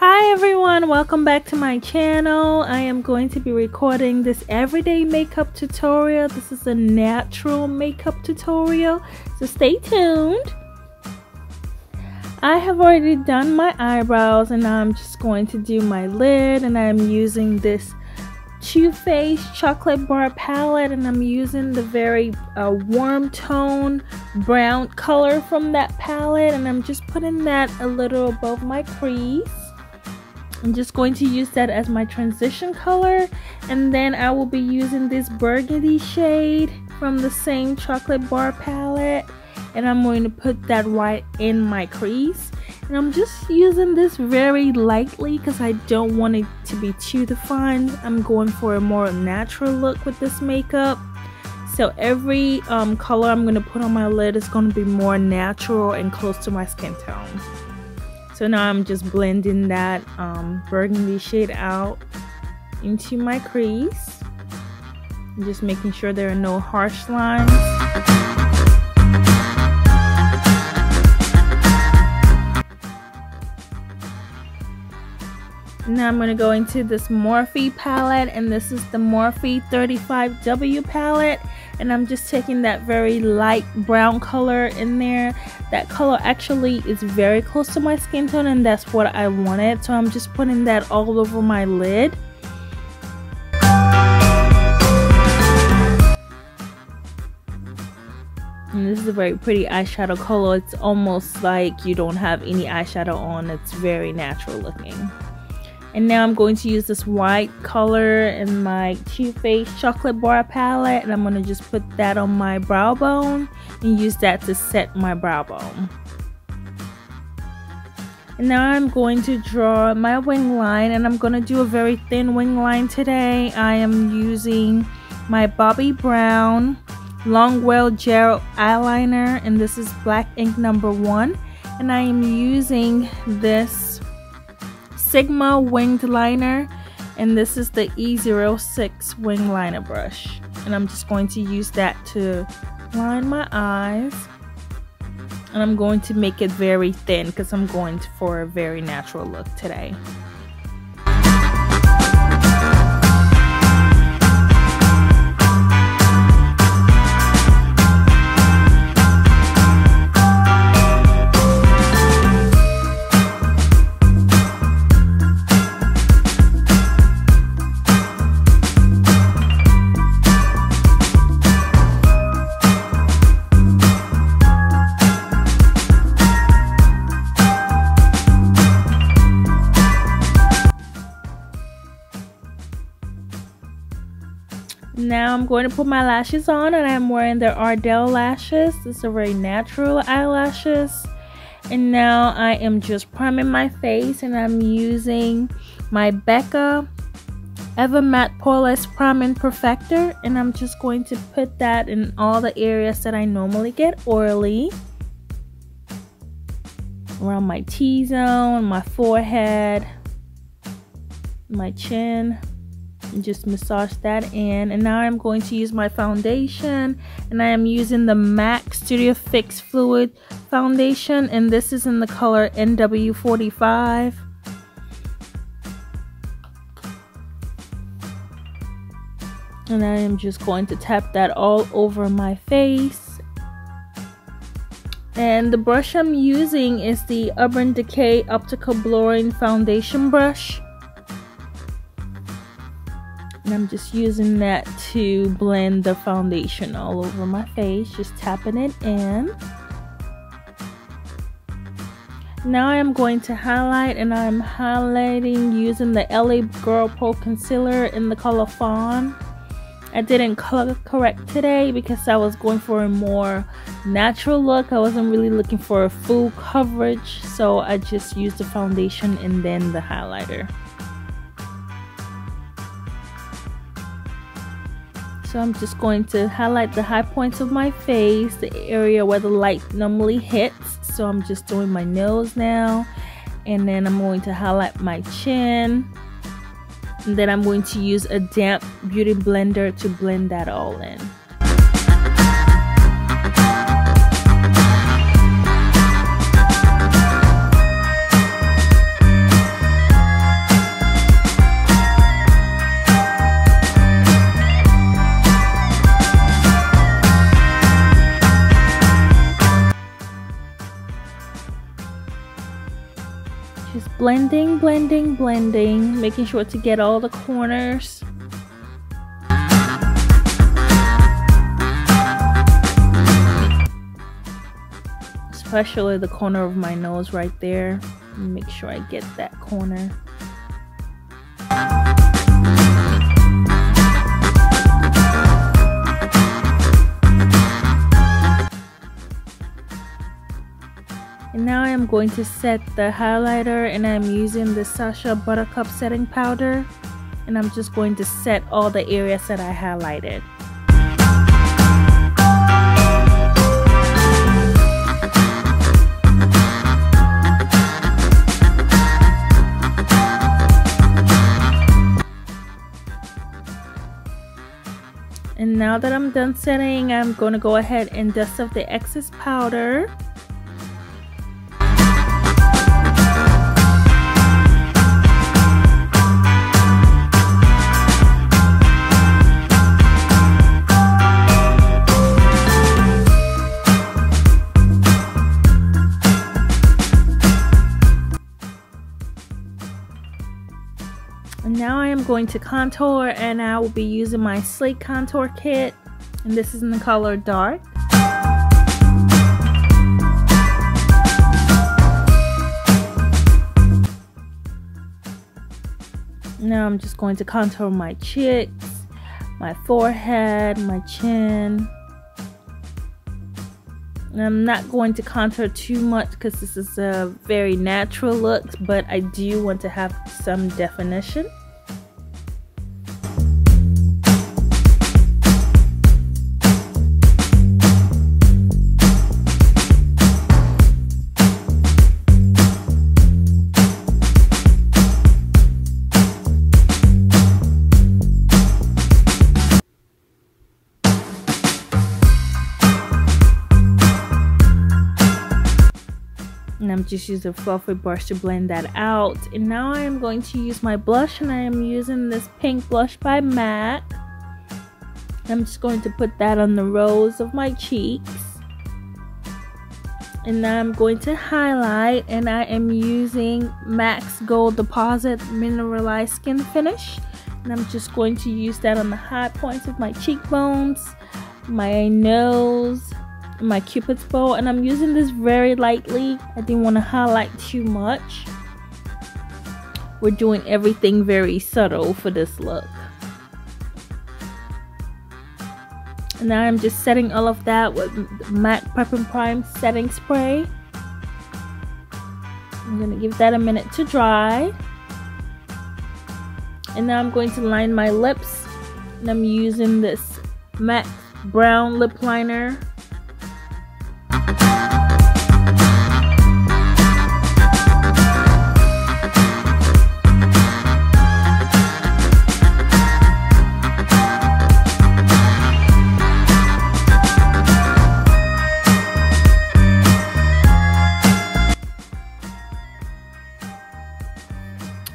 Hi everyone, welcome back to my channel. I am going to be recording this everyday makeup tutorial. This is a natural makeup tutorial, so stay tuned. I have already done my eyebrows and I'm just going to do my lid, and I'm using this Too Faced chocolate bar palette, and I'm using the very warm tone brown color from that palette, and I'm just putting that a little above my crease. I'm just going to use that as my transition color, and then I will be using this burgundy shade from the same chocolate bar palette, and I'm going to put that right in my crease. And I'm just using this very lightly because I don't want it to be too defined. I'm going for a more natural look with this makeup. So every color I'm going to put on my lid is going to be more natural and close to my skin tone. So now I'm just blending that burgundy shade out into my crease. I'm just making sure there are no harsh lines. Now I'm going to go into this Morphe palette, and this is the Morphe 35W palette, and I'm just taking that very light brown color in there. That color actually is very close to my skin tone, and that's what I wanted, so I'm just putting that all over my lid. And this is a very pretty eyeshadow color. It's almost like you don't have any eyeshadow on. It's very natural looking. And now I'm going to use this white color in my Too Faced chocolate bar palette, and I'm going to just put that on my brow bone and use that to set my brow bone. And now I'm going to draw my wing line, and I'm going to do a very thin wing line today. I am using my Bobbi Brown Longwear Gel Eyeliner, and this is black ink number 1. And I am using this Sigma winged liner, and this is the E06 wing liner brush, and I'm just going to use that to line my eyes, and I'm going to make it very thin because I'm going for a very natural look today. Now I'm going to put my lashes on, and I'm wearing the Ardell lashes. These are very natural eyelashes. And now I am just priming my face, and I'm using my Becca Ever Matte Poreless Priming Perfector, and I'm just going to put that in all the areas that I normally get oily. Around my T-zone, my forehead, my chin. And just massage that in. And now I'm going to use my foundation, and I am using the MAC Studio Fix Fluid Foundation, and this is in the color NW45. And I am just going to tap that all over my face. And the brush I'm using is the Urban Decay Optical Blurring Foundation brush. And I'm just using that to blend the foundation all over my face, just tapping it in. Now I'm going to highlight, and I'm highlighting using the LA Girl Pro Concealer in the color Fawn. I didn't color correct today because I was going for a more natural look. I wasn't really looking for a full coverage, so I just used the foundation and then the highlighter. So I'm just going to highlight the high points of my face, the area where the light normally hits. So I'm just doing my nose now, and then I'm going to highlight my chin, and then I'm going to use a damp beauty blender to blend that all in. Just blending, blending, blending, making sure to get all the corners. Especially the corner of my nose right there. Make sure I get that corner. And now I am going to set the highlighter, and I'm using the Sacha Buttercup setting powder, and I'm just going to set all the areas that I highlighted. And now that I'm done setting, I'm going to go ahead and dust off the excess powder. And now I am going to contour, and I will be using my Slate Contour Kit, and this is in the color Dark. Now I'm just going to contour my cheeks, my forehead, my chin. And I'm not going to contour too much because this is a very natural look, but I do want to have some definition. And I'm just using a fluffy brush to blend that out. And now I am going to use my blush, and I am using this pink blush by MAC. I'm just going to put that on the rows of my cheeks. And now I'm going to highlight, and I am using MAC's Gold Deposit Mineralize Skin Finish. And I'm just going to use that on the high points of my cheekbones, my nose, my cupid's bow, and I'm using this very lightly. I didn't want to highlight too much. We're doing everything very subtle for this look. And now I'm just setting all of that with MAC Prep and Prime setting spray. I'm gonna give that a minute to dry. And now I'm going to line my lips, and I'm using this MAC brown lip liner.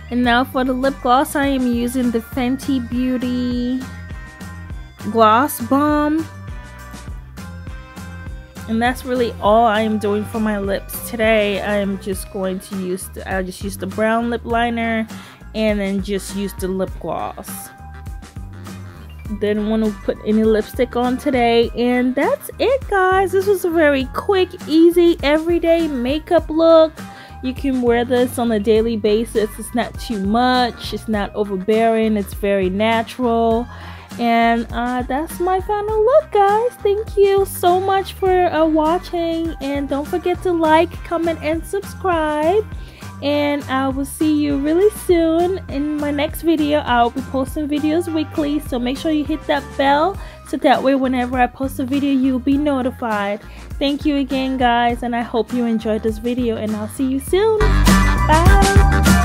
And now for the lip gloss, I am using the Fenty Beauty Gloss Bomb. And that's really all I am doing for my lips today. I am just going to use I'll just use the brown lip liner and then just use the lip gloss. Didn't want to put any lipstick on today, and that's it, guys. This was a very quick, easy, everyday makeup look. You can wear this on a daily basis. It's not too much, it's not overbearing, it's very natural. And that's my final look, guys. Thank you so much for watching, and don't forget to like, comment, and subscribe. And I will see you really soon in my next video. I'll be posting videos weekly, so make sure you hit that bell so that way whenever I post a video you'll be notified. Thank you again, guys, and I hope you enjoyed this video, and I'll see you soon. Bye.